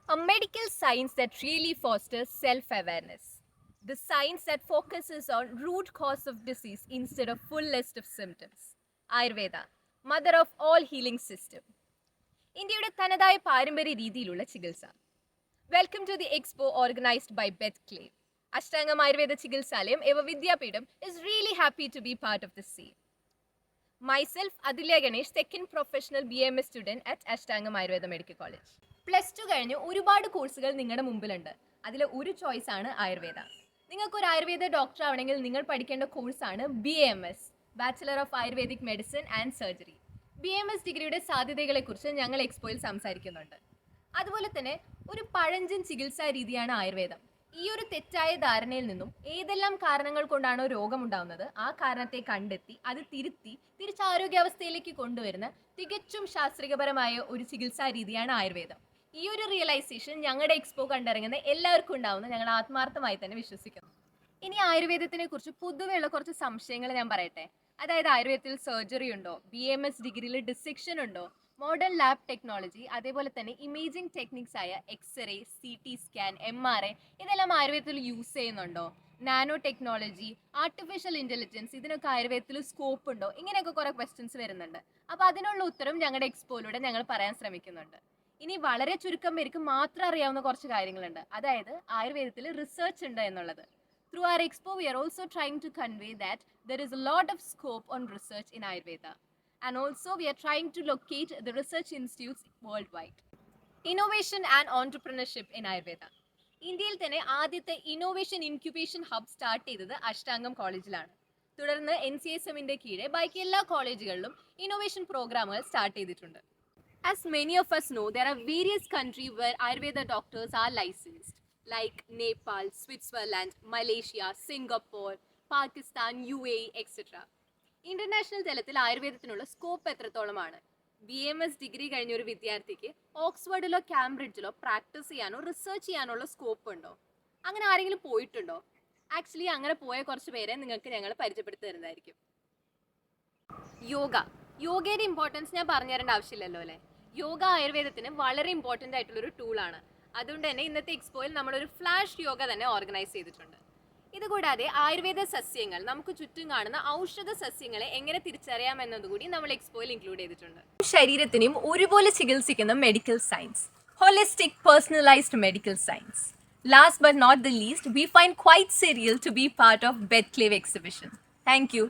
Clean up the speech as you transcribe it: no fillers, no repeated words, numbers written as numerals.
A medical science that really fosters self-awareness. The science that focuses on root cause of disease instead of full list of symptoms. Ayurveda, mother of all healing system. ഇന്ത്യയുടെ തനതായ പാരമ്പര്യ രീതിയിലുള്ള ചികിത്സ. Welcome to the expo organised by ബെത്ത് ക്ലേവ്. Ashtangam Ayurveda Chikitsalayam Evam Vidyapeedham is really happy to be part of this scene. Myself, Adilya Ganesh, second professional BMS student at Ashtamgam Ayurveda medical college. +2 കഴിഞ്ഞ് ഒരുപാട് കോഴ്സുകൾ നിങ്ങളുടെ മുമ്പിലുണ്ട്. അതിൽ ഒരു ചോയ്സ് ആണ് ആയുർവേദ. നിങ്ങൾക്ക് ഒരു ആയുർവേദ ഡോക്ടർ ആവണമെങ്കിൽ നിങ്ങൾ പഠിക്കേണ്ട കോഴ്സാണ് BAMS, bachelor of ayurvedic medicine and surgery. BAMS ഡിഗ്രിയുടെ സാധ്യതകളെക്കുറിച്ച് ഞങ്ങൾ എക്സ്പോയിൽ സംസാരിക്കുന്നുണ്ട്. അതുപോലെ തന്നെ ഒരു പഴഞ്ചൻ ചികിത്സാ രീതിയാണ് ആയുർവേദം. ഈ ഒരു തെറ്റായ ധാരണയിൽ നിന്നും ഏതെല്ലാം കാരണങ്ങൾ കൊണ്ടാണോ രോഗമുണ്ടാകുന്നത് ആ കാരണത്തെ കണ്ടെത്തി അത് തിരിച്ച് ആരോഗ്യാവസ്ഥയിലേക്ക് കൊണ്ടുവരുന്ന തികച്ചും ശാസ്ത്രീയപരമായ ഒരു ചികിത്സാ രീതിയാണ് ആയുർവേദം. ഈ ഒരു റിയലൈസേഷൻ ഞങ്ങളുടെ എക്സ്പോ കണ്ടിറങ്ങുന്ന എല്ലാവർക്കും ഉണ്ടാവുമെന്ന് ഞങ്ങൾ ആത്മാർത്ഥമായി തന്നെ വിശ്വസിക്കുന്നു. ഇനി ആയുർവേദത്തിനെ കുറിച്ച് പൊതുവെയുള്ള കുറച്ച് സംശയങ്ങൾ ഞാൻ പറയട്ടെ. അതായത് ആയുർവേദത്തിൽ സർജറി ഉണ്ടോ, BMS ഡിഗ്രിയിൽ ഡിസെക്ഷൻ ഉണ്ടോ, മോഡേൺ ലാബ് ടെക്നോളജി, അതേപോലെ തന്നെ ഇമേജിംഗ് ടെക്നിക്സ് ആയ എക്സ്റേ, CT സ്കാൻ, MRI ഇതെല്ലാം ആയുർവേദത്തിൽ യൂസ് ചെയ്യുന്നുണ്ടോ, നാനോ ടെക്നോളജി, ആർട്ടിഫിഷ്യൽ ഇൻ്റലിജൻസ് ഇതിനൊക്കെ ആയുർവേദത്തിൽ സ്കോപ്പ് ഉണ്ടോ, ഇങ്ങനെയൊക്കെ കുറേ ക്വസ്റ്റ്യൻസ് വരുന്നുണ്ട്. അപ്പോൾ അതിനുള്ള ഉത്തരം ഞങ്ങളുടെ എക്സ്പോയിലൂടെ ഞങ്ങൾ പറയാൻ ശ്രമിക്കുന്നുണ്ട്. ഇനി വളരെ ചുരുക്കം പേർക്ക് മാത്രം അറിയാവുന്ന കുറച്ച് കാര്യങ്ങളുണ്ട്. അതായത് ആയുർവേദത്തിൽ റിസർച്ച് ഉണ്ട് എന്നുള്ളത്. Through our expo, we are also trying to convey that there is a lot of scope on research in Ayurveda. And also, we are trying to locate the research institutes worldwide. Innovation and entrepreneurship in Ayurveda. ഇന്ത്യയിൽ തന്നെ ആദ്യത്തെ innovation incubation hub start ചെയ്തത് അഷ്ടാംഗം കോളേജിലാണ്. തുടർന്ന് NCSMന്റെ കീഴെ ബാക്കി എല്ലാ കോളേജുകളിലും ഇന്നോവേഷൻ പ്രോഗ്രാമുകൾ സ്റ്റാർട്ട് ചെയ്തിട്ടുണ്ട്. As many of us know, there are various countries where Ayurveda doctors are licensed, like Nepal, Switzerland, Malaysia, Singapore, Pakistan, UAE, etc. International തലത്തിൽ ആയുർവേദത്തിനുള്ള സ്കോപ്പ് എത്രത്തോളമാണ്? BMS ഡിഗ്രി കഴിഞ്ഞ ഒരു വിദ്യാർത്ഥിക്ക് ഓക്സ്ഫോർഡിലോ കാംബ്രിഡ്ജിലോ പ്രാക്ടീസ് ചെയ്യാനോ റിസർച്ച് ചെയ്യാനുള്ള സ്കോപ്പ് ഉണ്ടോ? അങ്ങനെ ആരെങ്കിലും പോയിട്ടുണ്ടോ? ആക്ച്വലി അങ്ങനെ പോയ കുറച്ച് പേരെ നിങ്ങൾക്ക് ഞങ്ങൾ പരിചയപ്പെടുത്തി തരുന്നതായിരിക്കും. യോഗയുടെ ഇമ്പോർട്ടൻസ് ഞാൻ പറഞ്ഞു തരേണ്ട ആവശ്യമില്ലല്ലോ അല്ലേ. യോഗ ആയുർവേദത്തിന് വളരെ ഇമ്പോർട്ടൻ്റ് ആയിട്ടുള്ളൊരു ടൂളാണ്. അതുകൊണ്ട് തന്നെ ഇന്നത്തെ എക്സ്പോയിൽ നമ്മളൊരു ഫ്ലാഷ് യോഗ തന്നെ ഓർഗനൈസ് ചെയ്തിട്ടുണ്ട്. ഇതുകൂടാതെ ആയുർവേദ സസ്യങ്ങൾ, നമുക്ക് ചുറ്റും കാണുന്ന ഔഷധ സസ്യങ്ങളെ എങ്ങനെ തിരിച്ചറിയാം എന്നതുകൂടി നമ്മൾ എക്സ്പോയിൽ ഇൻക്ലൂഡ് ചെയ്തിട്ടുണ്ട്. ശരീരത്തിനെയും ഒരുപോലെ ചികിത്സിക്കുന്ന medical science, holistic personalised medical science. Last but not the least, we find quite surreal to be part of Beth Clave exhibition. Thank you.